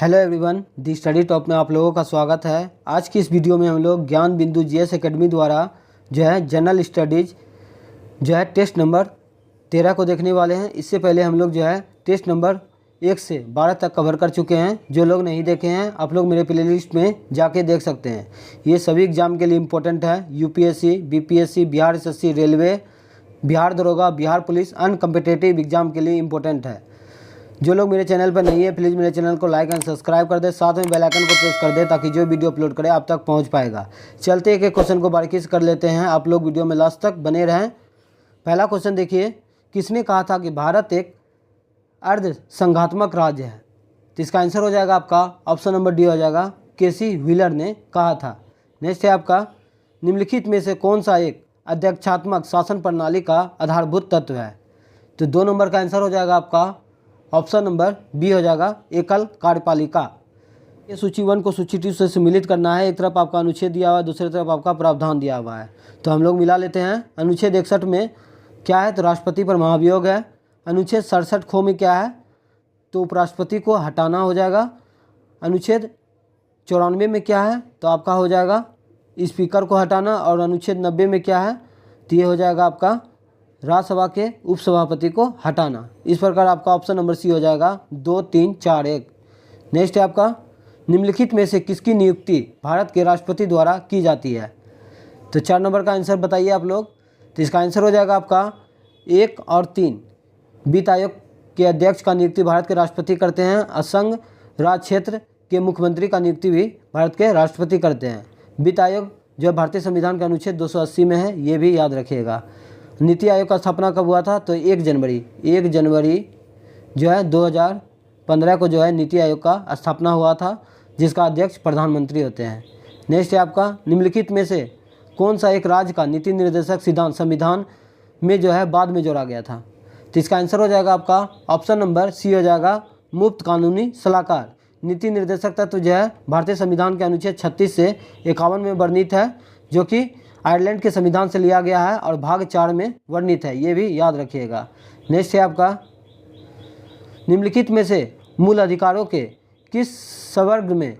Hello everyone, दी study top में आप लोगों का स्वागत है। आज की इस वीडियो में हम लोग ज्ञान बिंदु जीएस एकेडमी द्वारा जो है जनरल स्टडीज़ जो है टेस्ट नंबर 13 को देखने वाले हैं। इससे पहले हम लोग जो है टेस्ट नंबर 1 से 12 तक कवर कर चुके हैं। जो लोग नहीं देखे हैं आप लोग मेरे प्लेलिस्ट में जाके देख सकते हैं। ये सभी एग्ज़ाम के लिए इम्पोर्टेंट है। UPSC, BPSC, Bihar SSC, railway, Bihar दरोगा, बिहार पुलिस, अनकम्पिटेटिव एग्ज़ाम के लिए इम्पोर्टेंट है। जो लोग मेरे चैनल पर नहीं है प्लीज़ मेरे चैनल को लाइक एंड सब्सक्राइब कर दे, साथ में बेल आइकन को प्रेस कर दे ताकि जो वीडियो अपलोड करे आप तक पहुंच पाएगा। चलते एक एक क्वेश्चन को बारीकी से कर लेते हैं, आप लोग वीडियो में लास्ट तक बने रहें। पहला क्वेश्चन देखिए, किसने कहा था कि भारत एक अर्ध संघात्मक राज्य है? तो इसका आंसर हो जाएगा आपका ऑप्शन नंबर डी हो जाएगा, केसी व्हीलर ने कहा था। नेक्स्ट है आपका, निम्नलिखित में से कौन सा एक अध्यक्षात्मक शासन प्रणाली का आधारभूत तत्व है? तो 2 नंबर का आंसर हो जाएगा आपका ऑप्शन नंबर बी हो जाएगा, एकल कार्यपालिका। ये सूची 1 को सूची 2 से सम्मिलित करना है। एक तरफ आपका अनुच्छेद दिया हुआ है, दूसरी तरफ आपका प्रावधान दिया हुआ है, तो हम लोग मिला लेते हैं। अनुच्छेद 61 में क्या है? तो राष्ट्रपति पर महाभियोग है। अनुच्छेद 67 खो में क्या है? तो उपराष्ट्रपति को हटाना हो जाएगा। अनुच्छेद 94 में क्या है? तो आपका हो जाएगा स्पीकर को हटाना। और अनुच्छेद 90 में क्या है? तो ये हो जाएगा आपका राज्यसभा के उपसभापति को हटाना। इस प्रकार आपका ऑप्शन नंबर सी हो जाएगा 2, 3, 4, 1। नेक्स्ट है आपका, निम्नलिखित में से किसकी नियुक्ति भारत के राष्ट्रपति द्वारा की जाती है? तो 4 नंबर का आंसर बताइए आप लोग। तो इसका आंसर हो जाएगा आपका 1 और 3। वित्त आयोग के अध्यक्ष का नियुक्ति भारत के राष्ट्रपति करते हैं। असंघ राज क्षेत्र के मुख्यमंत्री का नियुक्ति भी भारत के राष्ट्रपति करते हैं। वित्त आयोग जो भारतीय संविधान के अनुच्छेद 280 में है, ये भी याद रखिएगा। नीति आयोग का स्थापना कब हुआ था? तो 1 जनवरी जो है 2015 को जो है नीति आयोग का स्थापना हुआ था, जिसका अध्यक्ष प्रधानमंत्री होते हैं। नेक्स्ट है आपका, निम्नलिखित में से कौन सा एक राज्य का नीति निर्देशक सिद्धांत संविधान में जो है बाद में जोड़ा गया था? तो इसका आंसर हो जाएगा आपका ऑप्शन नंबर सी हो जाएगा, मुफ्त कानूनी सलाहकार। नीति निर्देशक तत्व जो है भारतीय संविधान के अनुच्छेद 36 से 51 में वर्णित है, जो कि आयरलैंड के संविधान से लिया गया है और भाग 4 में वर्णित है, ये भी याद रखिएगा। नेक्स्ट है आपका, निम्नलिखित में से मूल अधिकारों के किस संवर्ग में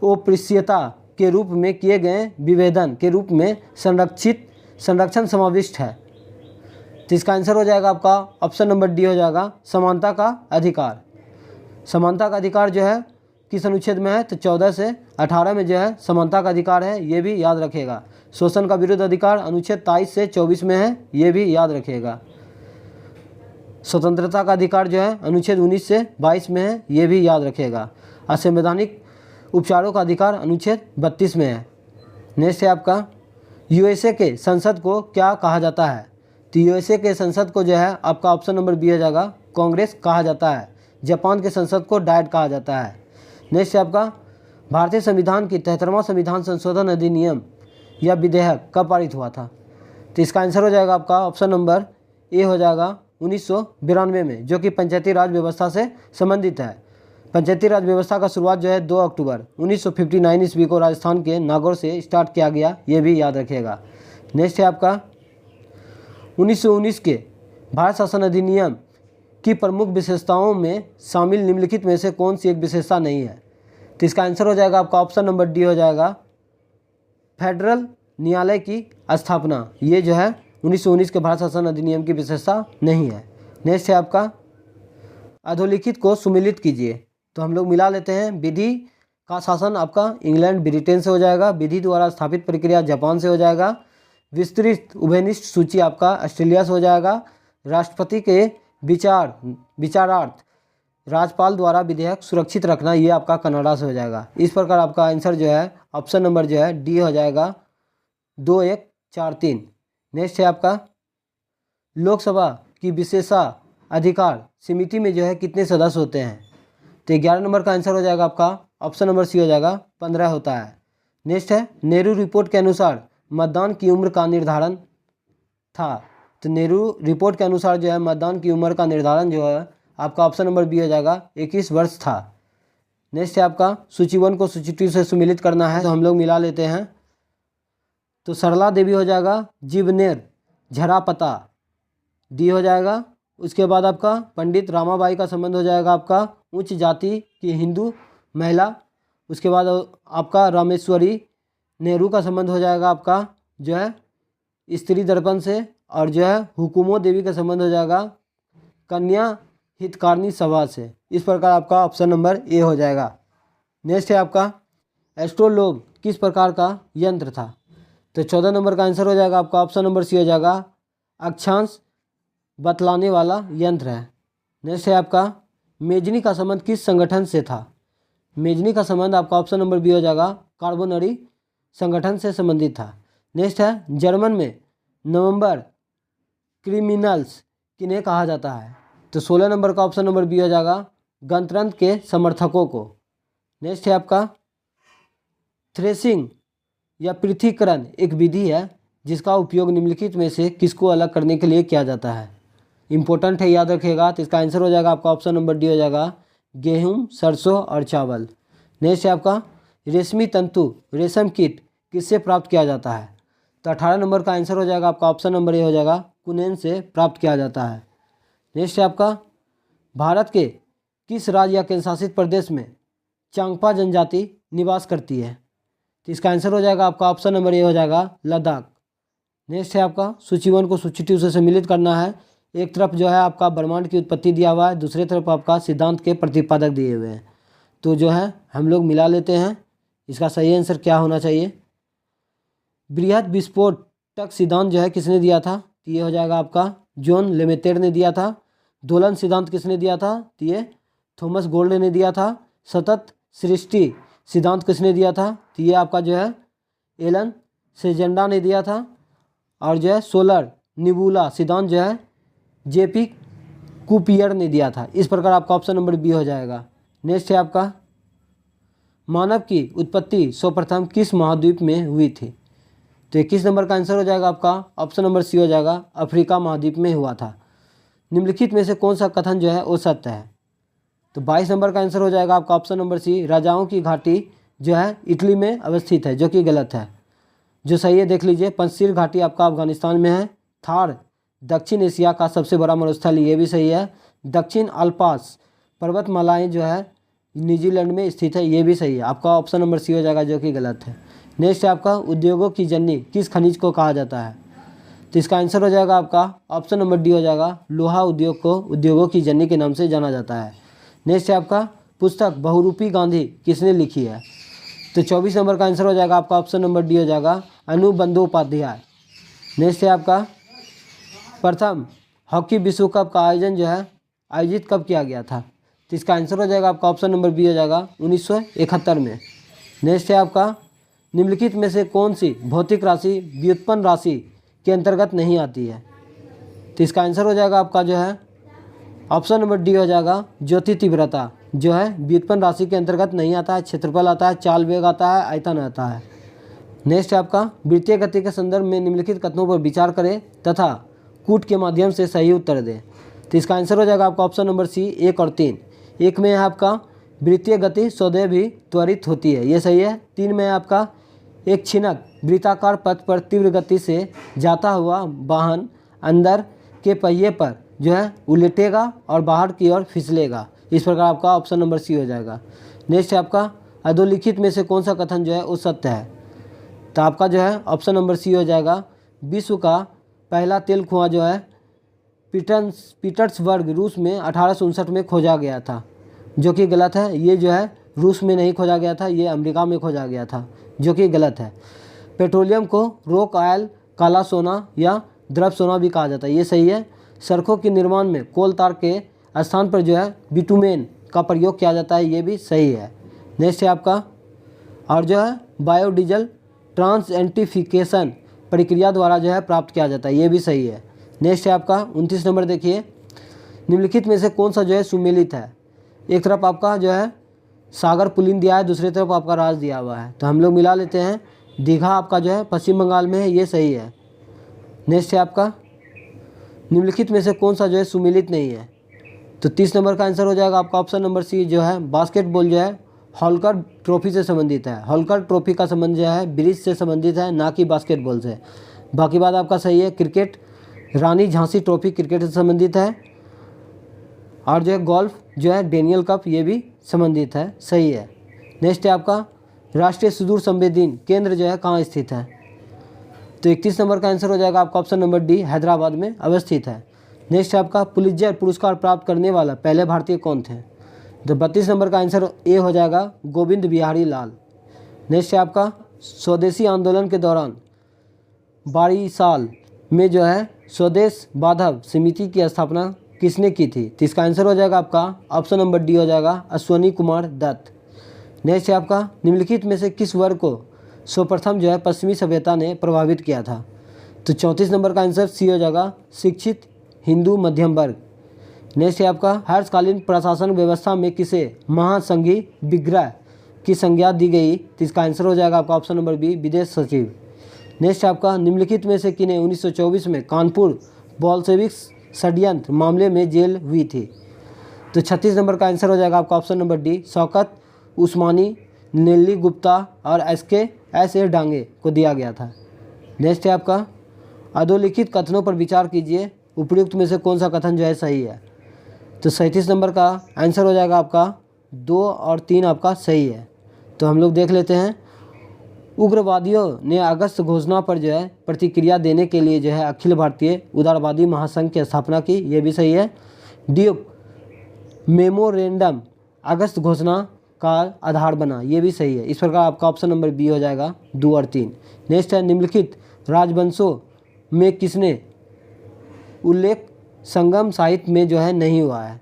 अप्रियता के रूप में किए गए विभेदन के रूप में संरक्षण समाविष्ट है? तो इसका आंसर हो जाएगा आपका ऑप्शन नंबर डी हो जाएगा, समानता का अधिकार। समानता का अधिकार जो है किस अनुच्छेद में है? तो 14 से 18 में जो है समानता का अधिकार है, ये भी याद रखिएगा। शोषण का विरुद्ध अधिकार अनुच्छेद 23 से 24 में है, ये भी याद रखिएगा। स्वतंत्रता का अधिकार जो है अनुच्छेद 19 से 22 में है, ये भी याद रखिएगा। असंवैधानिक उपचारों का अधिकार अनुच्छेद 32 में है। नेक्स्ट है आपका, यूएसए के संसद को क्या कहा जाता है? तो यूएसए के संसद को जो है आपका ऑप्शन नंबर बी हो जाएगा, कांग्रेस कहा जाता है। जापान के संसद को डायट कहा जाता है। नेक्स्ट है आपका, भारतीय संविधान की 73वां संविधान संशोधन अधिनियम या विधेयक कब पारित हुआ था? तो इसका आंसर हो जाएगा आपका ऑप्शन नंबर ए हो जाएगा 1992 में, जो कि पंचायती राज व्यवस्था से संबंधित है। पंचायती राज व्यवस्था का शुरुआत जो है 2 अक्टूबर 1959 ईस्वी को राजस्थान के नागौर से स्टार्ट किया गया, ये भी याद रखिएगा। नेक्स्ट है आपका, 1919 के भारत शासन अधिनियम की प्रमुख विशेषताओं में शामिल निम्नलिखित में से कौन सी एक विशेषता नहीं है? तो इसका आंसर हो जाएगा आपका ऑप्शन नंबर डी हो जाएगा, फेडरल न्यायालय की स्थापना। ये जो है 1919 के भारत शासन अधिनियम की विशेषता नहीं है। नेक्स्ट है आपका, अधोलिखित को सुमेलित कीजिए। तो हम लोग मिला लेते हैं। विधि का शासन आपका इंग्लैंड ब्रिटेन से हो जाएगा। विधि द्वारा स्थापित प्रक्रिया जापान से हो जाएगा। विस्तृत उभयनिष्ठ सूची आपका ऑस्ट्रेलिया से हो जाएगा। राष्ट्रपति के विचारार्थ राज्यपाल द्वारा विधेयक सुरक्षित रखना, ये आपका कनाडा से हो जाएगा। इस प्रकार आपका आंसर जो है ऑप्शन नंबर जो है डी हो जाएगा, 2, 1, 4, 3। नेक्स्ट है आपका, लोकसभा की विशेषाधिकार समिति में जो है कितने सदस्य होते हैं? तो 11 नंबर का आंसर हो जाएगा आपका ऑप्शन नंबर सी हो जाएगा, 15 होता है। नेक्स्ट है, नेहरू रिपोर्ट के अनुसार मतदान की उम्र का निर्धारण था। तो नेहरू रिपोर्ट के अनुसार जो है मतदान की उम्र का निर्धारण जो है आपका ऑप्शन नंबर बी हो जाएगा, 21 वर्ष था। नेक्स्ट है आपका, सूची 1 को सूची 2 से सम्मिलित करना है, तो हम लोग मिला लेते हैं। तो सरला देवी हो जाएगा, जीवनेर झरापता डी हो जाएगा। उसके बाद आपका पंडित रामाबाई का संबंध हो जाएगा आपका उच्च जाति की हिंदू महिला। उसके बाद आपका रामेश्वरी नेहरू का संबंध हो जाएगा आपका जो है स्त्री दर्पण से। और जो है हुकुमो देवी का संबंध हो जाएगा कन्या हितकारिणी सभा से। इस प्रकार आपका ऑप्शन नंबर ए हो जाएगा। नेक्स्ट है आपका एस्ट्रोलोग किस प्रकार का यंत्र था? तो 14 नंबर का आंसर हो जाएगा आपका ऑप्शन नंबर सी हो जाएगा अक्षांश बतलाने वाला यंत्र है। नेक्स्ट है आपका मेजनी का संबंध किस संगठन से था? मेजनी का संबंध आपका ऑप्शन नंबर बी हो जाएगा कार्बोनरी संगठन से संबंधित था। नेक्स्ट है जर्मन में नवंबर क्रिमिनल्स किन्हें कहा जाता है? तो 16 नंबर का ऑप्शन नंबर बी हो जाएगा गणतंत्र के समर्थकों को। नेक्स्ट है आपका थ्रेसिंग या पृथक्करण एक विधि है जिसका उपयोग निम्नलिखित में से किसको अलग करने के लिए किया जाता है? इंपॉर्टेंट है, याद रखिएगा। तो इसका आंसर हो जाएगा आपका ऑप्शन नंबर डी हो जाएगा गेहूं, सरसों और चावल। नेक्स्ट है आपका रेशमी तंतु रेशम कीट किससे प्राप्त किया जाता है? तो 18 नंबर का आंसर हो जाएगा आपका ऑप्शन नंबर ए हो जाएगा कुनैन से प्राप्त किया जाता है। नेक्स्ट है आपका भारत के किस राज्य या केंद्र शासित प्रदेश में चांगपा जनजाति निवास करती है? तो इसका आंसर हो जाएगा आपका ऑप्शन नंबर ए हो जाएगा लद्दाख। नेक्स्ट है आपका सूची 1 को सूची 2 से सम्मिलित करना है। एक तरफ जो है आपका ब्रह्मांड की उत्पत्ति दिया हुआ है, दूसरी तरफ आपका सिद्धांत के प्रतिपादक दिए हुए हैं। तो जो है हम लोग मिला लेते हैं। इसका सही आंसर क्या होना चाहिए? बृहद विस्फोटक सिद्धांत जो है किसने दिया था? तो ये हो जाएगा आपका जॉन लेमेतेर ने दिया था। दोलन सिद्धांत किसने दिया था? तो ये थॉमस गोल्ड ने दिया था। सतत सृष्टि सिद्धांत किसने दिया था? तो ये आपका जो है एलन सेजेंडा ने दिया था। और जो है सोलर निबुला सिद्धांत जो है जेपी कुपियर ने दिया था। इस प्रकार आपका ऑप्शन नंबर बी हो जाएगा। नेक्स्ट है आपका मानव की उत्पत्ति सर्वप्रथम किस महाद्वीप में हुई थी? तो 21 नंबर का आंसर हो जाएगा आपका ऑप्शन नंबर सी हो जाएगा अफ्रीका महाद्वीप में हुआ था। निम्नलिखित में से कौन सा कथन जो है वो सत्य है? तो 22 नंबर का आंसर हो जाएगा आपका ऑप्शन नंबर सी राजाओं की घाटी जो है इटली में अवस्थित है, जो कि गलत है। जो सही है देख लीजिए, पंजशीर घाटी आपका अफगानिस्तान में है। थार दक्षिण एशिया का सबसे बड़ा मरुस्थल, ये भी सही है। दक्षिण अल्पास पर्वतमालाएं जो है न्यूजीलैंड में स्थित है, ये भी सही है। आपका ऑप्शन नंबर सी हो जाएगा, जो कि गलत है। नेक्स्ट है आपका उद्योगों की जननी किस खनिज को कहा जाता है? तो इसका आंसर हो जाएगा आपका ऑप्शन नंबर डी हो जाएगा लोहा उद्योग को उद्योगों की जननी के नाम से जाना जाता है। नेक्स्ट है आपका पुस्तक बहुरूपी गांधी किसने लिखी है? तो 24 नंबर का आंसर हो जाएगा आपका ऑप्शन नंबर डी हो जाएगा अनुबंधोपाध्याय। नेक्स्ट है आपका प्रथम हॉकी विश्व कप का आयोजन जो है आयोजित कब किया गया था? तो इसका आंसर हो जाएगा आपका ऑप्शन नंबर बी हो जाएगा 1971 में। नेक्स्ट है आपका निम्नलिखित में से कौन सी भौतिक राशि व्युत्पन्न राशि के अंतर्गत नहीं आती है? तो इसका आंसर हो जाएगा आपका जो है ऑप्शन नंबर डी हो जाएगा ज्योति तीव्रता जो है व्युत्पन्न राशि के अंतर्गत नहीं आता है। क्षेत्रफल आता है, चाल वेग आता है, आयतन आता है। नेक्स्ट है आपका वृत्तीय गति के संदर्भ में निम्नलिखित कथनों पर विचार करें तथा कूट के माध्यम से सही उत्तर दें। तो इसका आंसर हो जाएगा आपका ऑप्शन नंबर सी 1 और 3। 1 में है आपका वृत्तीय गति सदैव भी त्वरित होती है, ये सही है। 3 में है आपका एक छिनक वृत्ताकार पथ पर तीव्र गति से जाता हुआ वाहन अंदर के पहिए पर जो है उलटेगा और बाहर की ओर फिसलेगा। इस प्रकार आपका ऑप्शन नंबर सी हो जाएगा। नेक्स्ट है आपका अधोलिखित में से कौन सा कथन जो है वो सत्य है? तो आपका जो है ऑप्शन नंबर सी हो जाएगा विश्व का पहला तेल कुआं जो है पीटर्सबर्ग रूस में 1859 में खोजा गया था, जो कि गलत है। ये जो है रूस में नहीं खोजा गया था, ये अमेरिका में खोजा गया था, जो कि गलत है। पेट्रोलियम को रॉक ऑयल, काला सोना या द्रव सोना भी कहा जाता है, ये सही है। सड़कों के निर्माण में कोल तार के स्थान पर जो है बिटुमेन का प्रयोग किया जाता है, ये भी सही है। नेक्स्ट है आपका और जो है बायोडीजल ट्रांसएंटिफिकेशन प्रक्रिया द्वारा जो है प्राप्त किया जाता है, ये भी सही है। नेक्स्ट है आपका 29 नंबर देखिए, निम्नलिखित में से कौन सा जो है सुमेलित है? एक तरफ आपका जो है सागर पुलिन दिया है, दूसरी तरफ आपका राज दिया हुआ है, तो हम लोग मिला लेते हैं। दीघा आपका जो है पश्चिम बंगाल में है, ये सही है। नेक्स्ट है आपका निम्नलिखित में से कौन सा जो है सुमेलित नहीं है? तो 30 नंबर का आंसर हो जाएगा आपका ऑप्शन नंबर सी जो है बास्केटबॉल जो है हॉलकर ट्रॉफी से संबंधित है। हॉलकर ट्रॉफी का संबंध जो है ब्रिज से संबंधित है, ना कि बास्केटबॉल से। बाकी बात आपका सही है। क्रिकेट रानी झांसी ट्रॉफी क्रिकेट से संबंधित है, और जो है गोल्फ जो है डेनियल कप ये भी संबंधित है, सही है। नेक्स्ट है आपका राष्ट्रीय सुदूर संवेदन केंद्र जो है कहाँ स्थित है? तो 31 नंबर का आंसर हो जाएगा आपका ऑप्शन नंबर डी, हैदराबाद में अवस्थित है। नेक्स्ट है आपका पुलित्जर पुरस्कार प्राप्त करने वाला पहले भारतीय कौन थे? तो 32 नंबर का आंसर ए हो जाएगा गोविंद बिहारी लाल। नेक्स्ट है आपका स्वदेशी आंदोलन के दौरान बारीसाल में जो है स्वदेश बांधव समिति की स्थापना किसने की थी? तो इसका आंसर हो जाएगा आपका ऑप्शन नंबर डी हो जाएगा अश्वनी कुमार दत्त। नेक्स्ट है आपका निम्नलिखित में से किस वर्ग को सर्वप्रथम जो है पश्चिमी सभ्यता ने प्रभावित किया था? तो 34 नंबर का आंसर सी हो जाएगा शिक्षित हिंदू मध्यम वर्ग। नेक्स्ट है आपका हर्षकालीन प्रशासन व्यवस्था में किसे महासंघी विग्रह की संज्ञा दी गई? तो इसका आंसर हो जाएगा आपका ऑप्शन नंबर बी, विदेश सचिव। नेक्स्ट है आपका निम्नलिखित में से किन्हें 1924 में कानपुर बोल्शेविक षड्यंत्र मामले में जेल हुई थी? तो 36 नंबर का आंसर हो जाएगा आपका ऑप्शन नंबर डी, शौकत उस्मानी, नेल्ली गुप्ता और एस ए डांगे को दिया गया था। नेक्स्ट है आपका अधोलिखित कथनों पर विचार कीजिए, उपयुक्त में से कौन सा कथन जो है सही है? तो 37 नंबर का आंसर हो जाएगा आपका 2 और 3 आपका सही है। तो हम लोग देख लेते हैं। उग्रवादियों ने अगस्त घोषणा पर जो है प्रतिक्रिया देने के लिए जो है अखिल भारतीय उदारवादी महासंघ की स्थापना की, ये भी सही है। ड्यूक मेमोरेंडम अगस्त घोषणा का आधार बना, ये भी सही है। इस प्रकार आपका ऑप्शन नंबर बी हो जाएगा 2 और 3। नेक्स्ट है निम्नलिखित राजवंशों में किसने उल्लेख संगम साहित्य में जो है नहीं हुआ है?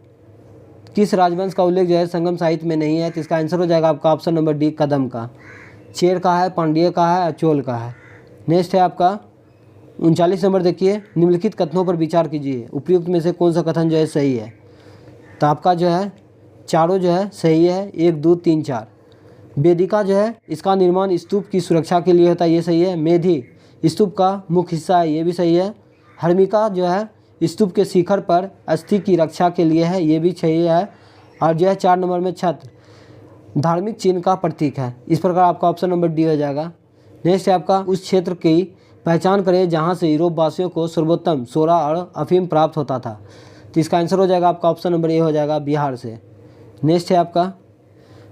किस राजवंश का उल्लेख जो है संगम साहित्य में नहीं है? तो इसका आंसर हो जाएगा आपका ऑप्शन नंबर डी, कदम का। चेर का है, पांड्य का है, चोल का है। नेक्स्ट है आपका 39 नंबर देखिए, निम्नलिखित कथनों पर विचार कीजिए, उपयुक्त में से कौन सा कथन जो है सही है? तो आपका जो है चारों जो है सही है, 1 2 3 4। वेदिका जो है इसका निर्माण स्तूप की सुरक्षा के लिए होता है, ये सही है। मेधी स्तूप का मुख्य हिस्सा है, ये भी सही है। हर्मिका जो है स्तूप के शिखर पर अस्थि की रक्षा के लिए है, ये भी सही है। और जो है 4 नंबर में छत्र धार्मिक चिन्ह का प्रतीक है। इस प्रकार आपका ऑप्शन नंबर डी हो जाएगा। नेक्स्ट है आपका उस क्षेत्र की पहचान करें जहां से यूरोप वासियों को सर्वोत्तम सोरा और अफीम प्राप्त होता था। तो इसका आंसर हो जाएगा आपका ऑप्शन नंबर ए हो जाएगा, बिहार से। नेक्स्ट है आपका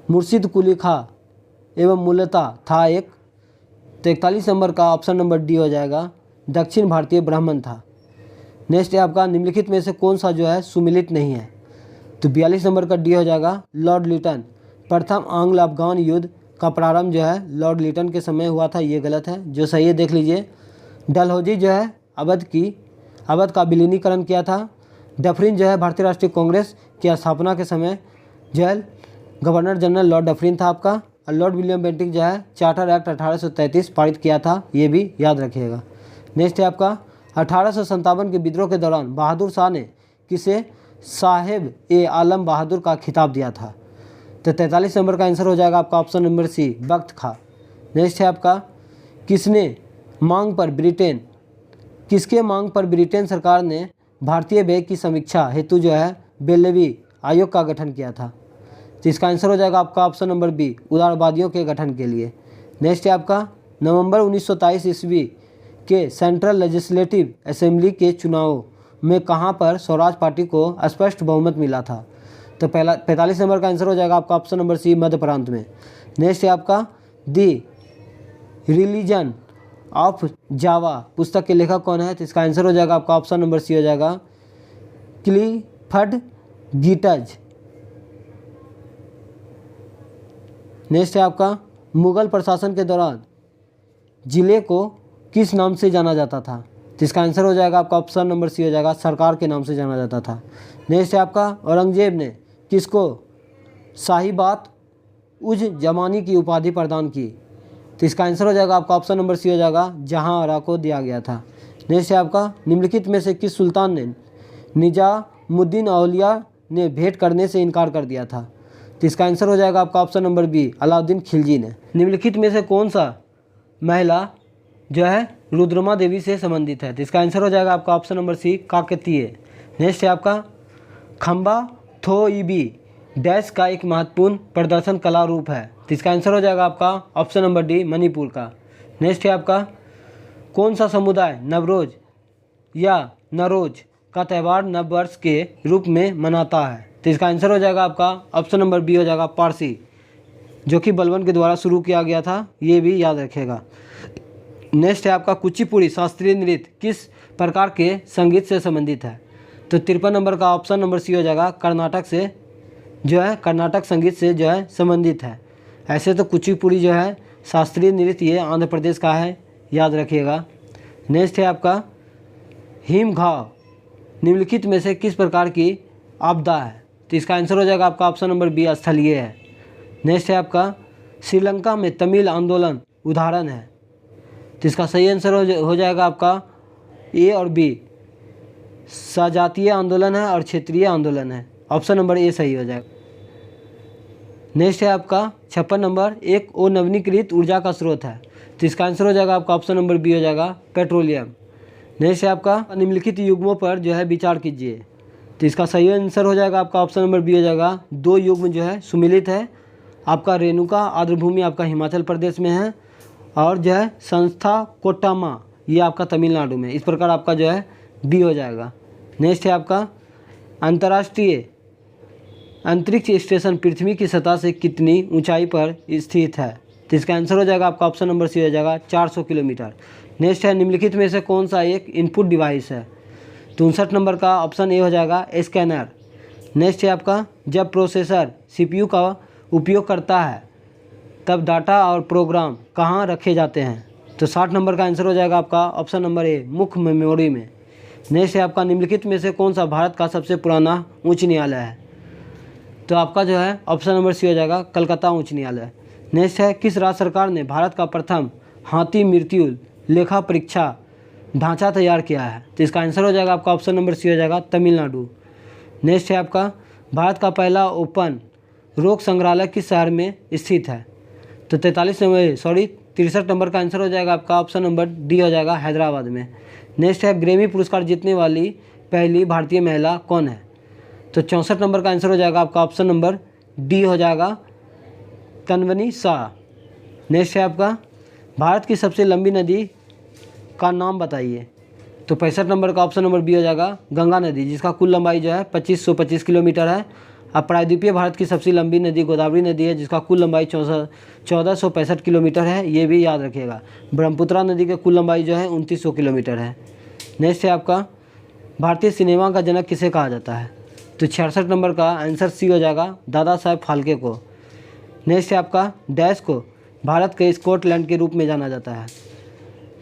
मुर्शिद कुली खां एवं मूलतः था एक। तो 41 नंबर का ऑप्शन नंबर डी हो जाएगा, दक्षिण भारतीय ब्राह्मण था। नेक्स्ट है आपका निम्नलिखित में से कौन सा जो है सुमिलित नहीं है? तो 42 नंबर का डी हो जाएगा, लॉर्ड लिटन। प्रथम आंग्ल अफगान युद्ध का प्रारंभ जो है लॉर्ड लिटन के समय हुआ था, ये गलत है। जो सही है देख लीजिए, डलहौजी जो है अवध का विलीनीकरण किया था। डफरिन जो है भारतीय राष्ट्रीय कांग्रेस की स्थापना के समय जो है गवर्नर जनरल लॉर्ड डफरिन था आपका। और लॉर्ड विलियम बेंटिक जो है चार्टर एक्ट 1833 पारित किया था, ये भी याद रखिएगा। नेक्स्ट है आपका 1857 के विद्रोह के दौरान बहादुर शाह ने किसे साहेब ए आलम बहादुर का खिताब दिया था? तो 43 नंबर का आंसर हो जाएगा आपका ऑप्शन नंबर सी, बख्त खां। नेक्स्ट है आपका किसके मांग पर ब्रिटेन सरकार ने भारतीय व्यय की समीक्षा हेतु जो है बेल्लेवी आयोग का गठन किया था? तो इसका आंसर हो जाएगा आपका ऑप्शन नंबर बी, उदारवादियों के गठन के लिए। नेक्स्ट है आपका नवंबर 1923 ईस्वी के सेंट्रल लेजिस्लेटिव असेंबली के चुनाव में कहां पर स्वराज पार्टी को स्पष्ट बहुमत मिला था? तो 45 नंबर का आंसर हो जाएगा आपका ऑप्शन नंबर सी, मध्य प्रांत में। नेक्स्ट है आपका दी रिलीजन ऑफ जावा पुस्तक के लेखक कौन है? तो इसका आंसर हो जाएगा आपका ऑप्शन नंबर सी हो जाएगा, क्लिफर्ड गीटज। नेक्स्ट है आपका मुगल प्रशासन के दौरान जिले को किस नाम से जाना जाता था? तो इसका आंसर हो जाएगा आपका ऑप्शन नंबर सी हो जाएगा, सरकार के नाम से जाना जाता था। नेक्स्ट है आपका औरंगजेब ने किसको साहिबात उज जमानी की उपाधि प्रदान की? तो इसका आंसर हो जाएगा आपका ऑप्शन नंबर सी हो जाएगा, जहांआरा को दिया गया था। नेक्स्ट है आपका निम्नलिखित में से किस सुल्तान ने निजामुद्दीन औलिया ने भेंट करने से इनकार कर दिया था? तो इसका आंसर हो जाएगा आपका option number B, Alauddin Khilji ने। निम्नलिखित में से कौन सा महिला जो है रुद्रमा देवी से संबंधित है? तो इसका आंसर हो जाएगा आपका option number C, Kakatiya. Next है आपका खम्बा थोइबी डैश का एक महत्वपूर्ण प्रदर्शन कला रूप है? तो इसका आंसर हो जाएगा आपका ऑप्शन नंबर डी, मणिपुर का। नेक्स्ट है आपका कौन सा समुदाय नवरोज या नरोज का त्यौहार नववर्ष के रूप में मनाता है? तो इसका आंसर हो जाएगा आपका ऑप्शन नंबर बी हो जाएगा, पारसी। जो कि बलबन के द्वारा शुरू किया गया था, ये भी याद रखिएगा। नेक्स्ट है आपका कुचिपुड़ी शास्त्रीय नृत्य किस प्रकार के संगीत से संबंधित है? तो 53 नंबर का ऑप्शन नंबर सी हो जाएगा, कर्नाटक से जो है कर्नाटक संगीत से जो है संबंधित है। ऐसे तो कुचिपुड़ी जो है शास्त्रीय नृत्य ये आंध्र प्रदेश का है, याद रखिएगा। नेक्स्ट है आपका हिमघाव निम्नलिखित में से किस प्रकार की आपदा है? तो इसका आंसर हो जाएगा आपका ऑप्शन नंबर बी, स्थलीय है। नेक्स्ट है आपका श्रीलंका में तमिल आंदोलन उदाहरण है। तो इसका सही आंसर हो जाएगा आपका ए और बी, सजातीय आंदोलन है और क्षेत्रीय आंदोलन है। ऑप्शन नंबर ए सही हो जाएगा। नेक्स्ट है आपका 56 नंबर, एक और नवीनीकृत ऊर्जा का स्रोत है। तो इसका आंसर हो जाएगा आपका ऑप्शन नंबर बी हो जाएगा, पेट्रोलियम। नेक्स्ट है आपका निम्नलिखित युग्मों पर जो है विचार कीजिए। तो इसका सही आंसर हो जाएगा आपका ऑप्शन नंबर बी हो जाएगा, 2 युग्म जो है सुमिलित है। आपका रेणुका आर्द्रभूमि आपका हिमाचल प्रदेश में है और जो है संस्था कोट्टामा ये आपका तमिलनाडु में। इस प्रकार आपका जो है बी हो जाएगा। नेक्स्ट है आपका अंतर्राष्ट्रीय अंतरिक्ष स्टेशन पृथ्वी की सतह से कितनी ऊंचाई पर स्थित है? तो इसका आंसर हो जाएगा आपका ऑप्शन नंबर सी हो जाएगा, 400 किलोमीटर। नेक्स्ट है निम्नलिखित में से कौन सा एक इनपुट डिवाइस है? तो 59 नंबर का ऑप्शन ए हो जाएगा, स्कैनर। नेक्स्ट है आपका जब प्रोसेसर सीपीयू का उपयोग करता है तब डाटा और प्रोग्राम कहाँ रखे जाते हैं? तो 60 नंबर का आंसर हो जाएगा आपका ऑप्शन नंबर ए, मुख्य मेमोरी में। नेक्स्ट है आपका निम्नलिखित में से कौन सा भारत का सबसे पुराना उच्च न्यायालय है? तो आपका जो है ऑप्शन नंबर सी हो जाएगा, कलकत्ता उच्च न्यायालय। नेक्स्ट है किस राज्य सरकार ने भारत का प्रथम हाथी मृत्यु लेखा परीक्षा ढांचा तैयार किया है? तो इसका आंसर हो जाएगा आपका ऑप्शन नंबर सी हो जाएगा, तमिलनाडु। नेक्स्ट है आपका भारत का पहला ओपन रोक संग्रहालय किस शहर में स्थित है? तो 63 नंबर का आंसर हो जाएगा आपका ऑप्शन नंबर डी हो जाएगा, हैदराबाद में। नेक्स्ट है ग्रैमी पुरस्कार जीतने वाली पहली भारतीय महिला कौन है? तो 64 नंबर का आंसर हो जाएगा आपका ऑप्शन नंबर डी हो जाएगा, तन्वनी शाह। नेक्स्ट है आपका भारत की सबसे लंबी नदी का नाम बताइए। तो 65 नंबर का ऑप्शन नंबर बी हो जाएगा, गंगा नदी, जिसका कुल लंबाई जो है 2525 किलोमीटर है। अब प्रायद्वीपीय भारत की सबसे लंबी नदी गोदावरी नदी है, जिसका कुल लंबाई 1465 किलोमीटर है, ये भी याद रखिएगा। ब्रह्मपुत्रा नदी की कुल लंबाई जो है 2900 किलोमीटर है। नेक्स्ट है आपका भारतीय सिनेमा का जनक किसे कहा जाता है? तो 66 नंबर का आंसर सी हो जाएगा, दादा साहेब फाल्के को। नेक्स्ट है आपका डैश को भारत के स्कॉटलैंड के रूप में जाना जाता है।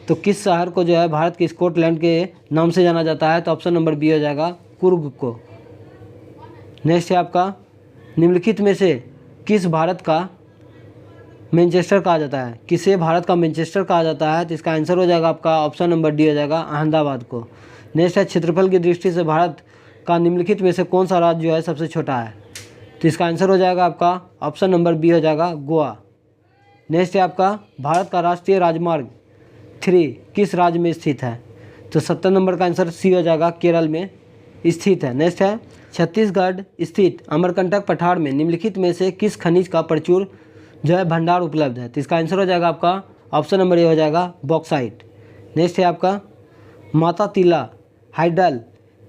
तो किस शहर को जो है भारत के स्कॉटलैंड के नाम से जाना जाता है? तो ऑप्शन नंबर बी हो जाएगा, कुर्ग को। नेक्स्ट है आपका निम्नलिखित में से किस भारत का मैनचेस्टर कहा जाता है? किसे भारत का मैनचेस्टर कहा जाता है? तो इसका आंसर हो जाएगा आपका ऑप्शन नंबर डी हो जाएगा, अहमदाबाद को। नेक्स्ट है क्षेत्रफल की दृष्टि से भारत का निम्नलिखित में से कौन सा राज्य जो है सबसे छोटा है? तो इसका आंसर हो जाएगा आपका ऑप्शन नंबर बी हो जाएगा, गोवा। नेक्स्ट है आपका भारत का राष्ट्रीय राजमार्ग 3 किस राज्य में स्थित है? तो 70 नंबर का आंसर सी हो जाएगा, केरल में स्थित है। नेक्स्ट है छत्तीसगढ़ स्थित अमरकंटक पठार में निम्नलिखित में से किस खनिज का प्रचुर जो है भंडार उपलब्ध है? तो इसका आंसर हो जाएगा आपका ऑप्शन नंबर ए हो जाएगा, बॉक्साइट। नेक्स्ट है आपका माता तिला हाइडल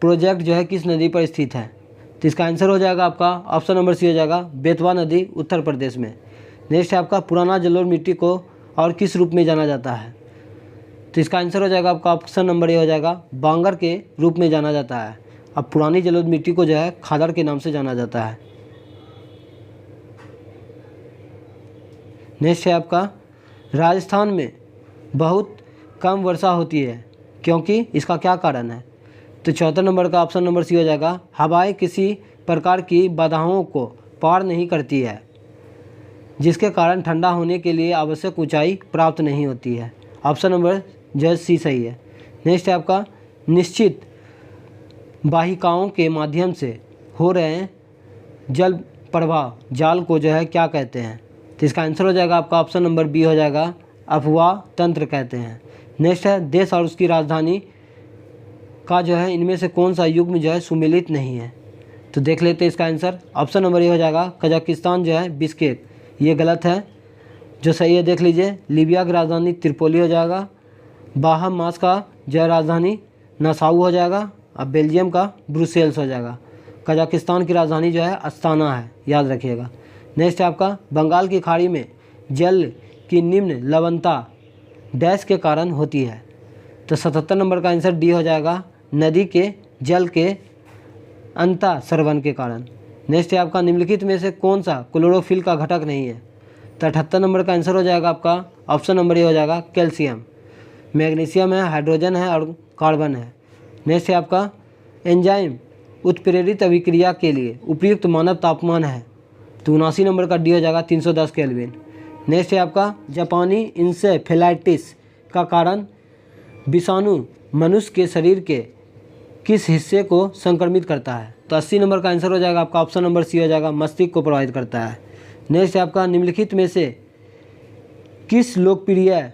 प्रोजेक्ट जो है किस नदी पर स्थित है? तो इसका आंसर हो जाएगा आपका ऑप्शन नंबर सी हो जाएगा, बेतवा नदी, उत्तर प्रदेश में। नेक्स्ट है आपका पुराना जलोढ़ मिट्टी को और किस रूप में जाना जाता है? तो इसका आंसर हो जाएगा आपका ऑप्शन नंबर ए हो जाएगा, बांगर के रूप में जाना जाता है। अब पुरानी जलोढ़ मिट्टी को जो है खादड़ के नाम से जाना जाता है। नेक्स्ट है आपका राजस्थान में बहुत कम वर्षा होती है क्योंकि इसका क्या कारण है? तो 74 नंबर का ऑप्शन नंबर सी हो जाएगा, हवाएं किसी प्रकार की बाधाओं को पार नहीं करती है जिसके कारण ठंडा होने के लिए आवश्यक ऊंचाई प्राप्त नहीं होती है। ऑप्शन नंबर जो है सी सही है। नेक्स्ट है आपका निश्चित वाहिकाओं के माध्यम से हो रहे जल प्रवाह जाल को जो है क्या कहते हैं? तो इसका आंसर हो जाएगा आपका ऑप्शन नंबर बी हो जाएगा, अफवाह तंत्र कहते हैं। नेक्स्ट है देश और उसकी राजधानी का जो है इनमें से कौन सा युग्म जो है सुमेलित नहीं है? तो देख लेते हैं इसका आंसर। ऑप्शन नंबर ए हो जाएगा, कजाकिस्तान जो है बिस्केक, ये गलत है। जो सही है देख लीजिए, लीबिया की राजधानी त्रिपोली हो जाएगा, बाहामास का जो है राजधानी नासाऊ हो जाएगा, अब बेल्जियम का ब्रुसेल्स हो जाएगा। कजाकिस्तान की राजधानी जो है अस्ताना है, याद रखिएगा। नेक्स्ट है आपका बंगाल की खाड़ी में जल की निम्न लवणता डैश के कारण होती है। तो 77 नंबर का आंसर डी हो जाएगा, नदी के जल के अंतःस्रवण के कारण। नेक्स्ट है आपका निम्नलिखित में से कौन सा क्लोरोफिल का घटक नहीं है। तो 78 नंबर का आंसर हो जाएगा आपका ऑप्शन नंबर ए हो जाएगा कैल्शियम। मैग्नीशियम है, हाइड्रोजन है और कार्बन है। नेक्स्ट है आपका एंजाइम उत्प्रेरित अभिक्रिया के लिए उपयुक्त मानव तापमान है। तो 79 नंबर का डी हो जाएगा 310 केल्विन। नेक्स्ट है आपका जापानी इंसेफेलाइटिस का कारण विषाणु मनुष्य के शरीर के किस हिस्से को संक्रमित करता है। तो 80 नंबर का आंसर हो जाएगा आपका ऑप्शन नंबर सी हो जाएगा, मस्तिष्क को प्रभावित करता है। नेक्स्ट है आपका निम्नलिखित में से किस लोकप्रिय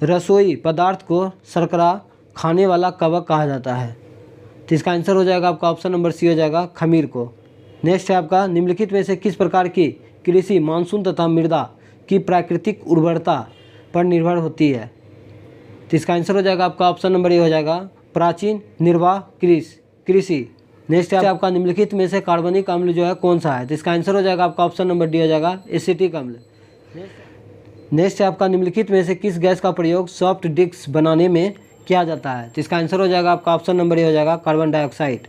रसोई पदार्थ को शर्करा खाने वाला कवक कहा जाता है। तो इसका आंसर हो जाएगा आपका ऑप्शन नंबर सी हो जाएगा, खमीर को। नेक्स्ट है आपका निम्नलिखित में से किस प्रकार की कृषि मानसून तथा मृदा की प्राकृतिक उर्वरता पर निर्भर होती है। तो इसका आंसर हो जाएगा आपका ऑप्शन नंबर ए हो जाएगा, प्राचीन निर्वाह कृषि। नेक्स्ट है आपका निम्नलिखित में से कार्बनिक अम्ल जो है कौन सा है। तो इसका आंसर हो जाएगा आपका ऑप्शन नंबर डी हो जाएगा, एसिटिक अम्ल। नेक्स्ट है आपका निम्नलिखित में से किस गैस का प्रयोग सॉफ्ट ड्रिंक्स बनाने में किया जाता है। तो इसका आंसर हो जाएगा आपका ऑप्शन नंबर ए हो जाएगा, कार्बन डाइऑक्साइड।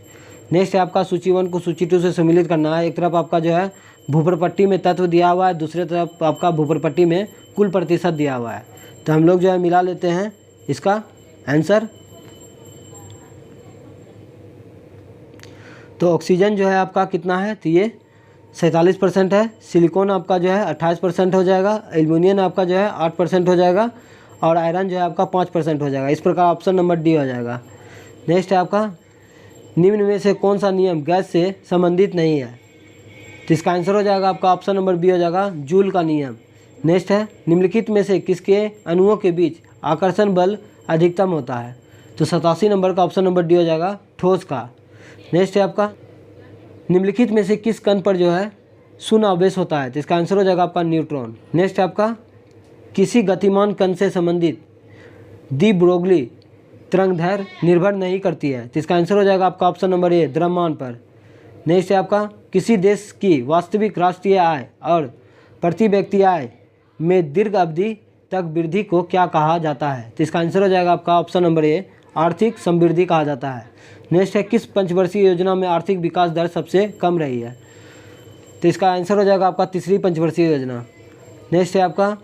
नेक्स्ट है आपका सूची 1 को सूची 2 से सम्मिलित करना है। एक तरफ आपका जो है भूप्रपट्टी में तत्व दिया हुआ है, दूसरे तरफ आपका भूप्रपट्टी में कुल प्रतिशत दिया हुआ है। तो हम लोग जो है मिला लेते हैं इसका आंसर। तो ऑक्सीजन जो है आपका कितना है, तो ये 47% है। सिलिकॉन आपका जो है 28% हो जाएगा। एल्युमिनियम आपका जो है 8% हो जाएगा और आयरन जो है आपका 5% हो जाएगा। इस प्रकार ऑप्शन नंबर डी हो जाएगा। नेक्स्ट है आपका निम्न में से कौन सा नियम गैस से संबंधित नहीं है। तो इसका आंसर हो जाएगा आपका ऑप्शन नंबर बी हो जाएगा, जूल का नियम। नेक्स्ट है निम्नलिखित में से किसके अणुओं के बीच आकर्षण बल अधिकतम होता है। तो 87 नंबर का ऑप्शन नंबर डी हो जाएगा, ठोस का। नेक्स्ट है आपका निम्नलिखित में से किस कण पर जो है शून्य आवेश होता है। तो इसका आंसर हो जाएगा आपका न्यूट्रॉन। नेक्स्ट है आपका किसी गतिमान कण से संबंधित दी ब्रोगली तरंगदैर्घ्य निर्भर नहीं करती है। तो इसका आंसर हो जाएगा आपका ऑप्शन नंबर ए, द्रव्यमान पर। नेक्स्ट है आपका किसी देश की वास्तविक राष्ट्रीय आय और प्रति व्यक्ति आय में दीर्घ अवधि तक वृद्धि को क्या कहा जाता है। तो इसका आंसर हो जाएगा आपका ऑप्शन नंबर ए, आर्थिक समृद्धि कहा जाता है। नेक्स्ट है किस पंचवर्षीय योजना में आर्थिक विकास दर सबसे कम रही है। तो इसका आंसर हो जाएगा आपका तीसरी पंचवर्षीय योजना। नेक्स्ट है आपका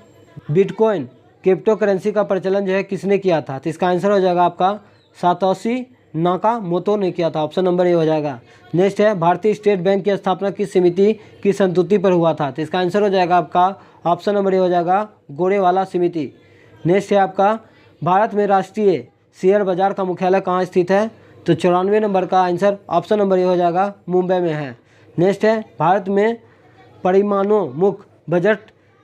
बिटकॉइन क्रिप्टो करेंसी का प्रचलन जो है किसने किया था। तो इसका आंसर हो जाएगा आपका सातोशी नाकामोतो ने किया था। ऑप्शन नंबर ए हो जाएगा। नेक्स्ट है भारतीय स्टेट बैंक की स्थापना किस समिति की संस्तुति पर हुआ था। तो इसका आंसर हो जाएगा आपका ऑप्शन नंबर ए हो जाएगा, गोरेवाला समिति। नेक्स्ट है आपका भारत में राष्ट्रीय शेयर बाजार का मुख्यालय कहाँ स्थित है। तो 94 नंबर का आंसर ऑप्शन नंबर ए हो जाएगा, मुंबई में है। नेक्स्ट है भारत में परिमाणोन्मुख बजट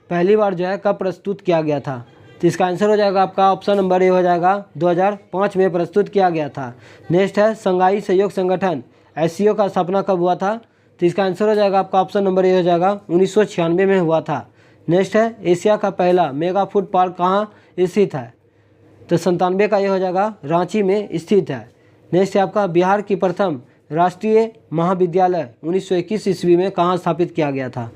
पहली बार जो है कब प्रस्तुत किया गया था। तो इसका आंसर हो जाएगा आपका ऑप्शन नंबर ए हो जाएगा, 2005 में प्रस्तुत किया गया था। नेक्स्ट है संघाई सहयोग संगठन एससीओ का स्थापना कब हुआ था। तो इसका आंसर हो जाएगा आपका ऑप्शन नंबर ए हो जाएगा, 1996 में हुआ था। नेक्स्ट है एशिया का पहला मेगा फूड पार्क कहाँ स्थित है। तो 97 का ये हो जाएगा, रांची में स्थित है। नेक्स्ट है आपका बिहार की प्रथम राष्ट्रीय महाविद्यालय 1921 ईस्वी में कहाँ स्थापित किया गया था।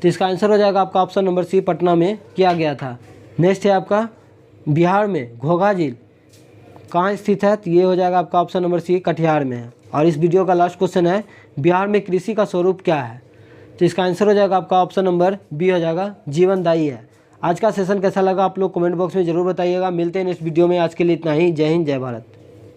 तो इसका आंसर हो जाएगा आपका ऑप्शन नंबर सी, पटना में किया गया था। नेक्स्ट है आपका बिहार में घोघा झील कहाँ स्थित है। तो ये हो जाएगा आपका ऑप्शन नंबर सी, कटिहार में है। और इस वीडियो का लास्ट क्वेश्चन है, बिहार में कृषि का स्वरूप क्या है। तो इसका आंसर हो जाएगा आपका ऑप्शन नंबर बी हो जाएगा, जीवनदायी है। आज का सेशन कैसा लगा आप लोग कमेंट बॉक्स में ज़रूर बताइएगा। मिलते हैं नेक्स्ट वीडियो में। आज के लिए इतना ही। जय हिंद, जय भारत।